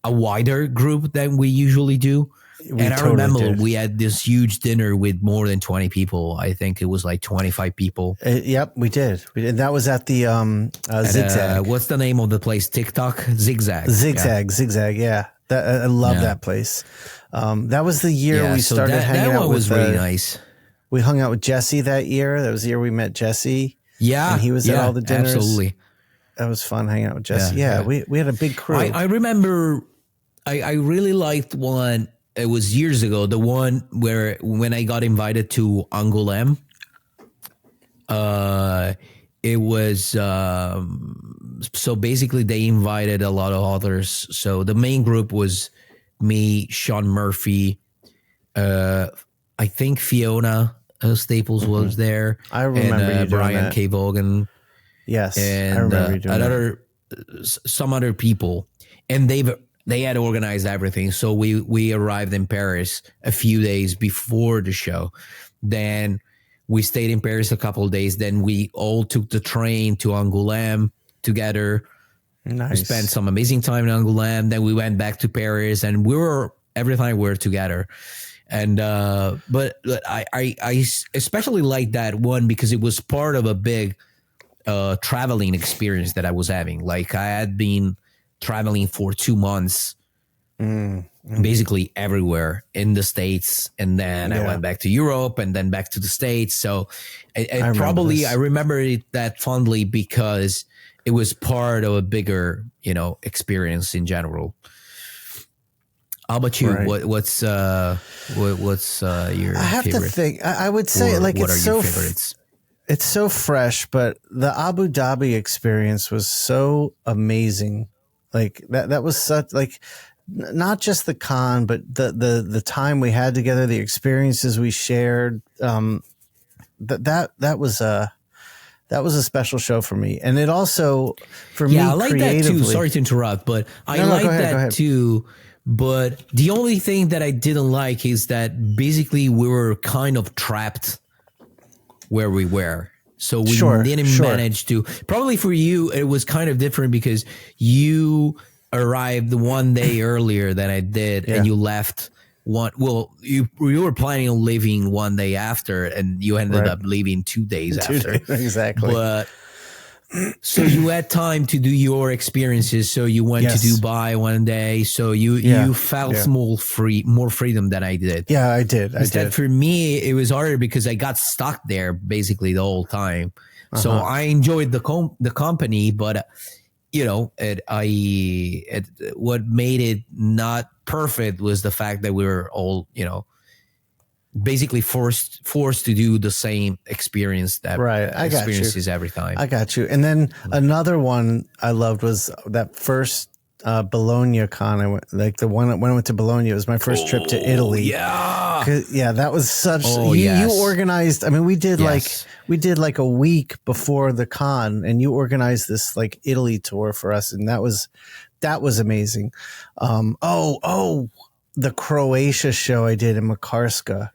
wider group than we usually do. I remember we had this huge dinner with more than 20 people. I think it was like 25 people. Yep, we did. That was at the Zigzag. What's the name of the place? TikTok? Zigzag. Zigzag. Yeah. I love that place. That was the year we started hanging out with. That was really nice. We hung out with Jesse that year. That was the year we met Jesse. Yeah. And he was at all the dinners. Absolutely. That was fun hanging out with Jesse. Yeah. We had a big crew. I remember I really liked one. It was years ago. The one where when I got invited to Angoulême, it was so basically they invited a lot of authors. So the main group was me, Shawn Murphy, I think Fiona Staples was there. I remember you doing Brian that. K. Vaughan. Yes, and I remember you doing some other people, and they had organized everything. So we arrived in Paris a few days before the show. Then we stayed in Paris a couple of days. Then we all took the train to Angoulême together. Nice. We spent some amazing time in Angoulême. Then we went back to Paris, and every time we were together. And but I especially liked that one because it was part of a big traveling experience that I was having. Like I had been traveling for 2 months, basically everywhere in the States. And then I went back to Europe and then back to the States. So I remember it that fondly because it was part of a bigger, experience in general. How about you? Right. What's your I have favorite? to think. I would say What it's are so your favorites? it's so fresh, but the Abu Dhabi experience was so amazing. Like that was such not just the con, but the time we had together, the experiences we shared. That was a special show for me, and it also for me. I like that too. Sorry to interrupt, but I like that too. But the only thing that I didn't like is that basically we were kind of trapped where we were. So we didn't manage to. Probably for you, it was kind of different because you arrived 1 day earlier than I did, and you left one. Well, you were planning on leaving 1 day after, and you ended up leaving 2 days after. Exactly. But so you had time to do your experiences. So you went to Dubai 1 day. So you felt more freedom than I did. Yeah, I did. Instead, for me, it was harder because I got stuck there basically the whole time. So I enjoyed the company, but what made it not perfect was the fact that we were all, basically forced to do the same experience that experiences every time. I got you. And then another one I loved was that first Bologna con. I went, like the one when I went to Bologna. It was my first trip to Italy. Yeah, that was such. You organized. I mean, we did like a week before the con, and you organized this like Italy tour for us, and that was amazing. The Croatia show I did in Makarska.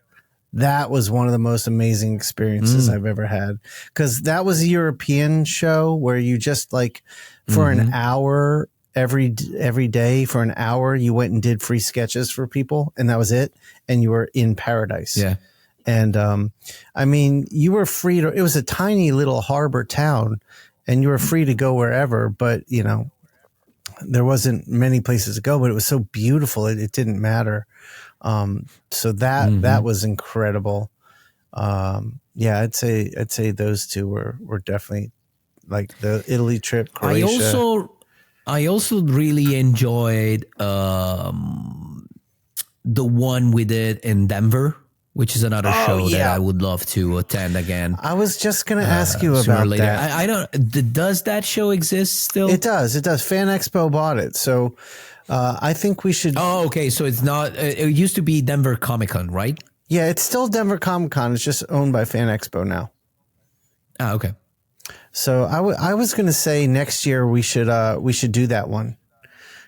That was one of the most amazing experiences I've ever had, because that was a European show where you just like for an hour every day for an hour, you went and did free sketches for people, and that was it. And you were in paradise. Yeah. And I mean, you were free to, it was a tiny little harbor town and you were free to go wherever, but you know, there wasn't many places to go, but it was so beautiful. It didn't matter. So that was incredible. Yeah, I'd say those two were definitely like the Italy trip, Croatia. I also really enjoyed the one we did in Denver, which is another show that I would love to attend again. I was just going to ask you about that. I don't. Does that show exist still? It does. It does. Fan Expo bought it, so I think we should. Oh, okay. So it's not. It used to be Denver Comic Con, right? Yeah, it's still Denver Comic Con. It's just owned by Fan Expo now. Ah, okay. So I was going to say next year we should do that one,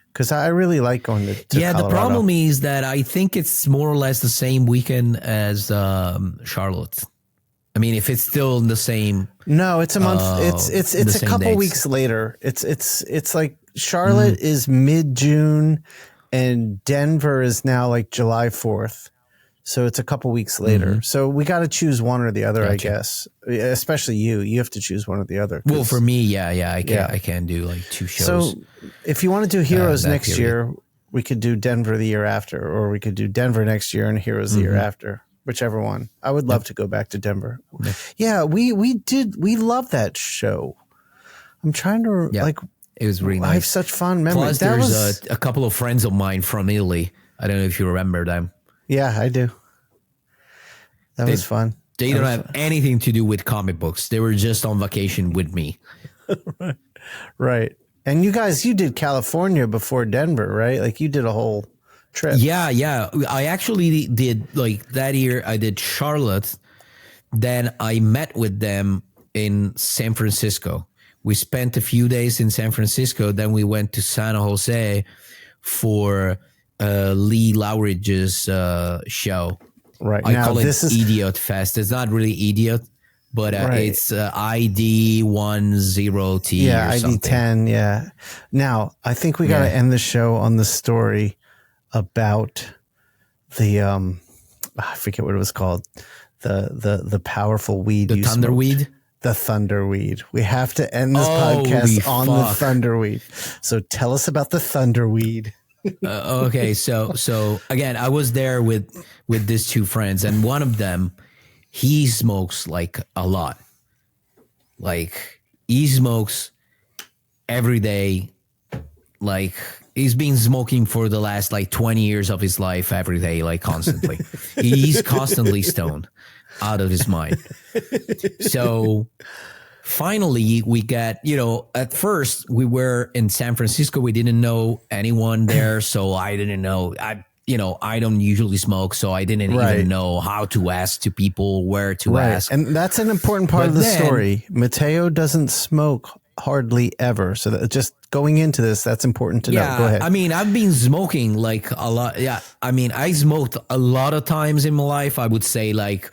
because I really like going to Colorado. The problem is that I think it's more or less the same weekend as Charlotte. I mean, if it's still the same. No, it's a month. It's a couple dates. weeks later. It's like Charlotte is mid-June and Denver is now like July 4th. So it's a couple weeks later. So we got to choose one or the other, I guess. Especially you. You have to choose one or the other. Well, for me, I can do like two shows. So if you want to do Heroes next year, we could do Denver the year after, or we could do Denver next year and Heroes the year after, whichever one. I would love to go back to Denver. Yeah, we love that show. I'm trying to like. It was really nice. I have such fond memories. Plus, there's a couple of friends of mine from Italy. I don't know if you remember them. Yeah, I do. That was fun. They don't have anything to do with comic books. They were just on vacation with me. Right. And you did California before Denver, right? Like you did a whole trip. Yeah. I actually did, like that year I did Charlotte. Then I met with them in San Francisco. We spent a few days in San Francisco. Then we went to San Jose for Lee Lowridge's show. Right. I call it Idiot Fest. It's not really Idiot, but it's ID 10T. Yeah, or ID something. 10. Yeah. Now, I think we got to end the show on the story about the I forget what it was called. The powerful weed. The Thunderweed. The Thunderweed. We have to end this podcast on the Thunderweed. So tell us about the Thunderweed. Okay, so again, I was there with these two friends, and one of them, he smokes like a lot. Like he smokes every day. Like he's been smoking for the last like 20 years of his life every day, like constantly. He's constantly stoned out of his mind. So finally, we got, at first we were in San Francisco. We didn't know anyone there. So I didn't know. I don't usually smoke. So I didn't even know how to ask to people, where to ask. And that's an important part of the story. Mattteo doesn't smoke hardly ever. So that just going into this, that's important to know. Go ahead. I mean, I've been smoking like a lot. Yeah. I mean, I smoked a lot of times in my life. I would say like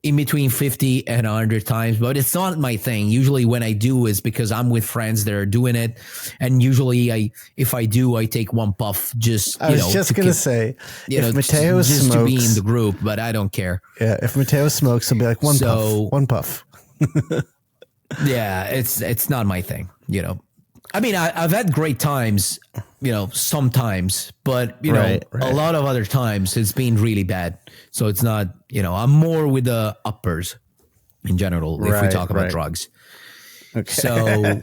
in between 50 and 100 times, but it's not my thing. Usually when I do is because I'm with friends that are doing it. And usually if I do, I take one puff just, I was just going to say, if Mattteo just smokes, to be in the group, but I don't care. Yeah. If Mattteo smokes, he'll be like one puff. Yeah. It's not my thing, I mean, I've had great times, sometimes, but, a lot of other times it's been really bad. So it's not, I'm more with the uppers in general if we talk about drugs. Okay. So,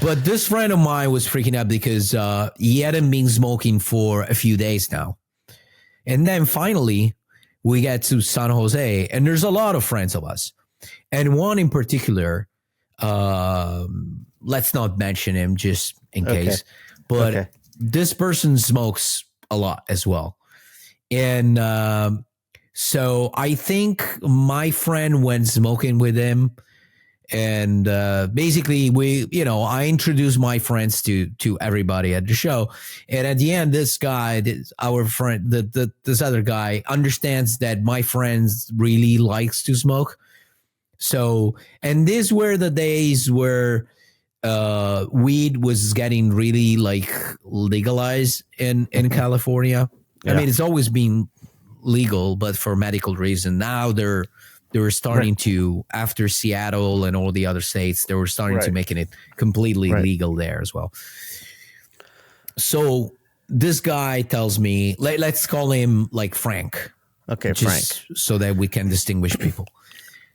but this friend of mine was freaking out because he hadn't been smoking for a few days now. And then finally we get to San Jose and there's a lot of friends of us. And one in particular, let's not mention him just in case, but this person smokes a lot as well. And so I think my friend went smoking with him And basically, I introduced my friends to everybody at the show. And at the end, this guy, our friend, this other guy, understands that my friends really likes to smoke. So, and these were the days where weed was getting really like legalized in California. Yeah. I mean, it's always been legal, but for medical reason. Now they were starting to, after Seattle and all the other states, they were starting to making it completely legal there as well. So this guy tells me, let's call him like Frank. Okay, Frank. So that we can distinguish people.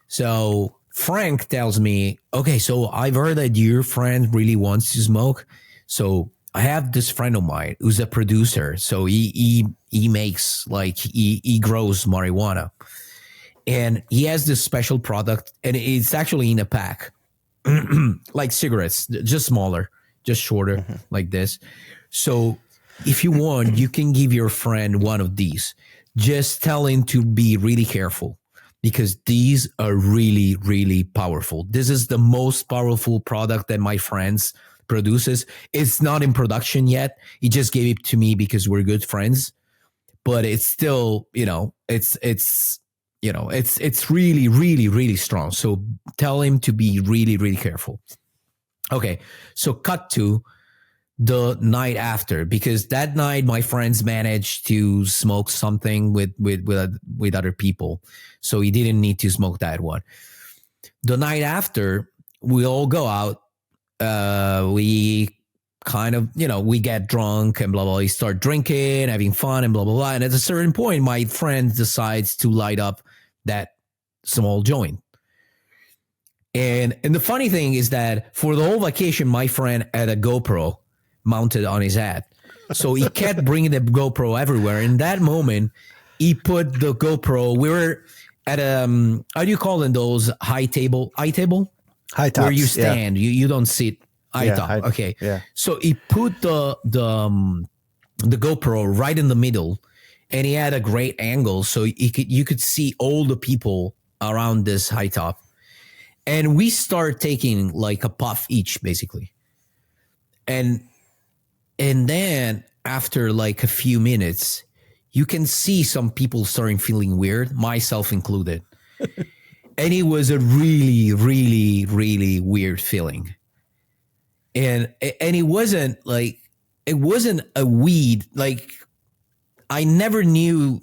So Frank tells me, okay, so I've heard that your friend really wants to smoke. So I have this friend of mine who's a producer. So he makes like, he grows marijuana. And he has this special product, and it's actually in a pack, like cigarettes, just smaller, just shorter, like this. So if you want, you can give your friend one of these. Just tell him to be really careful, because these are really, really powerful. This is the most powerful product that my friends produces. It's not in production yet. He just gave it to me because we're good friends, but it's still, it's really, really, really strong. So tell him to be really, really careful. Okay. So cut to the night after, because that night my friends managed to smoke something with other people. So he didn't need to smoke that one. The night after, we all go out. We kind of, we get drunk and blah, blah, blah. We start drinking, having fun and blah, blah, blah. And at a certain point, my friend decides to light up that small joint. And the funny thing is that for the whole vacation, my friend had a GoPro mounted on his head. So he kept bringing the GoPro everywhere. In that moment, he put the GoPro, we were at how do you call them, those high table? High tops. Where you stand, you don't sit high top. Okay. Yeah. So he put the GoPro right in the middle, and he had a great angle, so you could see all the people around this high top. And we start taking like a puff each, basically. And then after like a few minutes, you can see some people starting feeling weird, myself included. And it was a really, really, really weird feeling. And it wasn't a weed. Like, I never knew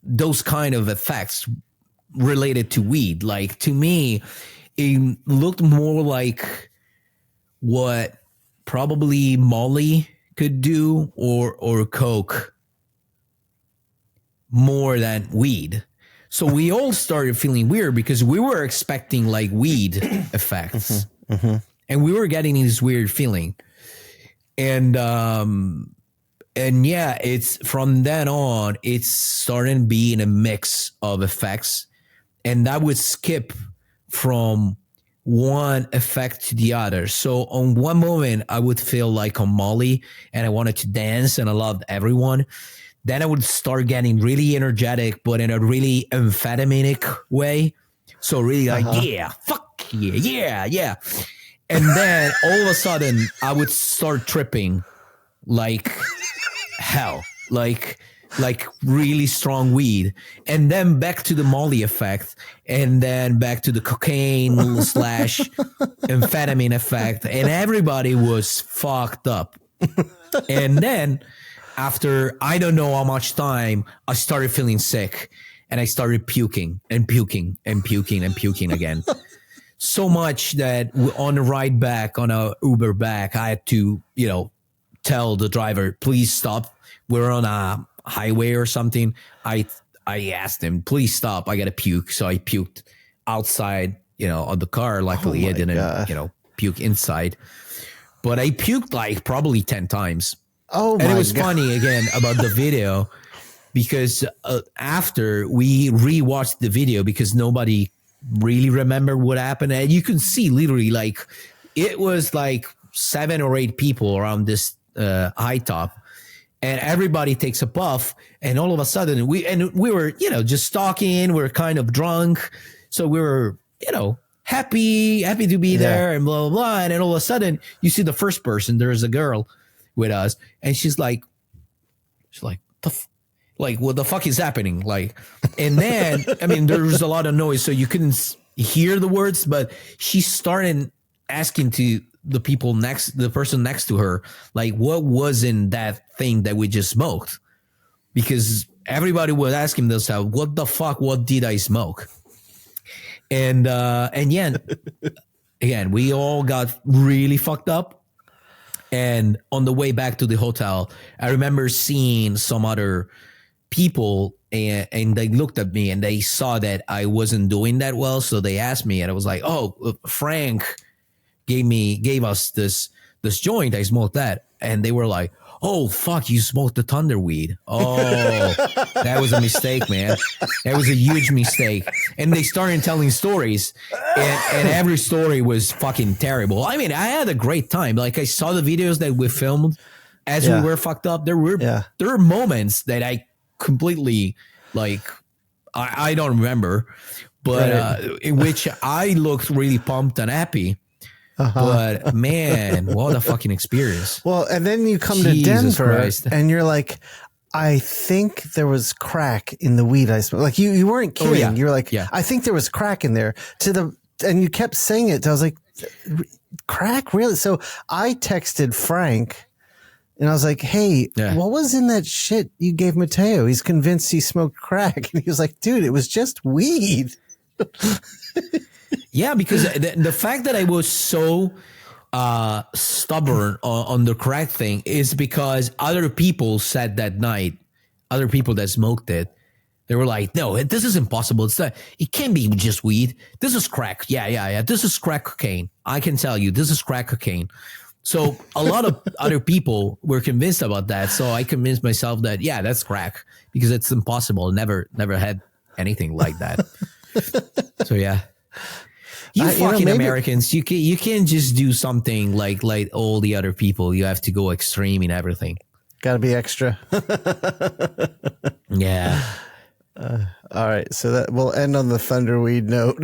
those kind of effects related to weed. Like, to me, it looked more like what probably Molly could do or Coke more than weed. So we all started feeling weird because we were expecting like weed effects, and we were getting this weird feeling. And yeah, it's from then on, it's starting being a mix of effects, and that would skip from one effect to the other. So on one moment, I would feel like on Molly, and I wanted to dance, and I loved everyone. Then I would start getting really energetic, but in a really amphetaminic way. So really like, yeah, fuck yeah, yeah. And then all of a sudden, I would start tripping like hell, like really strong weed. And then back to the Molly effect, and then back to the cocaine / amphetamine effect. And everybody was fucked up. And then after I don't know how much time, I started feeling sick, and I started puking and puking and puking and puking again. So much that on the ride back, on a Uber back, I had to, tell the driver, please stop. We're on a highway or something. I asked him, please stop. I got to puke. So I puked outside, of the car. Luckily, I didn't, puke inside. But I puked like probably 10 times. Oh, and it was funny again about the video, because after we rewatched the video, because nobody really remembered what happened, and you can see literally like it was like 7 or 8 people around this high top, and everybody takes a puff, and all of a sudden we were just talking, we were kind of drunk, so we were happy to be there and blah, blah, blah. And then all of a sudden you see the first person, there's a girl with us and she's like, what the fuck is happening? Like, and then, I mean, there was a lot of noise, so you couldn't hear the words, but she started asking to the person next to her, like, what was in that thing that we just smoked? Because everybody was asking themselves, what the fuck, what did I smoke? And yeah, again, we all got really fucked up. And on the way back to the hotel, I remember seeing some other people and they looked at me and they saw that I wasn't doing that well. So they asked me and I was like, oh, Frank gave us this joint. I smoked that. And they were like, oh, fuck, you smoked the thunderweed. Oh, that was a mistake, man. That was a huge mistake. And they started telling stories, and every story was fucking terrible. I mean, I had a great time. Like, I saw the videos that we filmed as we were fucked up. There were moments that I completely, like, I don't remember, but in which I looked really pumped and happy. But man, what a fucking experience. Well, and then you come to Denver and you're like, I think there was crack in the weed I smoked. Like you weren't kidding. Oh, yeah. You were like, I think there was crack in there and you kept saying it. I was like, crack? Really? So I texted Frank and I was like, hey, what was in that shit you gave Mattteo? He's convinced he smoked crack. And he was like, dude, it was just weed. Yeah, because the fact that I was so stubborn on the crack thing is because other people said that night, other people that smoked it, they were like, no, this is impossible. It can't be just weed. This is crack. Yeah. This is crack cocaine. I can tell you, this is crack cocaine. So a lot of other people were convinced about that. So I convinced myself that, yeah, that's crack because it's impossible. Never had anything like that. So, yeah. You fucking Americans, you can't just do something like all the other people. You have to go extreme in everything. Got to be extra. Yeah. All right. So that we'll end on the thunderweed note.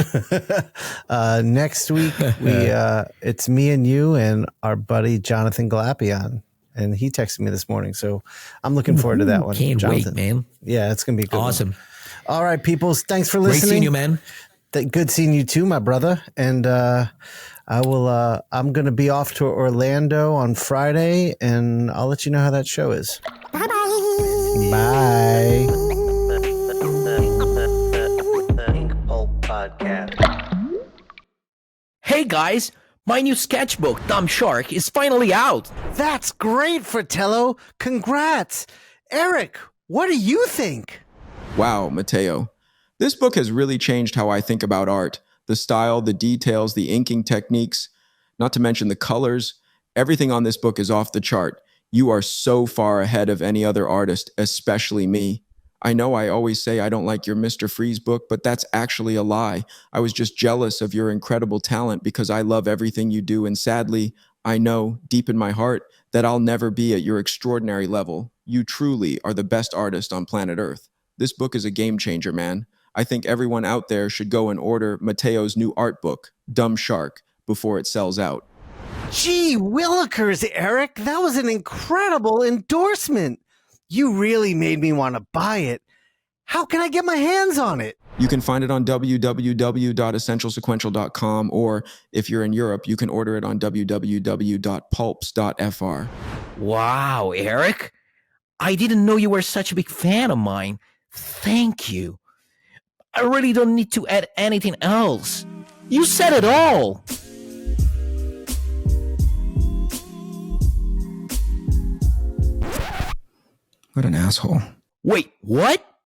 Next week, it's me and you and our buddy Jonathan Galapian. And he texted me this morning. So I'm looking forward to that one. Can't Jonathan. wait, man. Yeah, it's going to be good. Awesome. All right, people. Thanks for listening. Great seeing you, man. Good seeing you too, my brother. And I'm going to be off to Orlando on Friday, and I'll let you know how that show is. Bye-bye. Bye. The Inkpulp Podcast. Hey, guys. My new sketchbook, Dumb Shark, is finally out. That's great, Fratello. Congrats. Eric, what do you think? Wow, Mattteo. This book has really changed how I think about art. The style, the details, the inking techniques, not to mention the colors. Everything on this book is off the chart. You are so far ahead of any other artist, especially me. I know I always say I don't like your Mr. Freeze book, but that's actually a lie. I was just jealous of your incredible talent because I love everything you do, and sadly, I know deep in my heart that I'll never be at your extraordinary level. You truly are the best artist on planet Earth. This book is a game changer, man. I think everyone out there should go and order Matteo's new art book, Dumb Shark, before it sells out. Gee willikers, Eric. That was an incredible endorsement. You really made me want to buy it. How can I get my hands on it? You can find it on www.essentialsequential.com, or if you're in Europe, you can order it on www.pulps.fr. Wow, Eric. I didn't know you were such a big fan of mine. Thank you. I really don't need to add anything else. You said it all. What an asshole. Wait, what?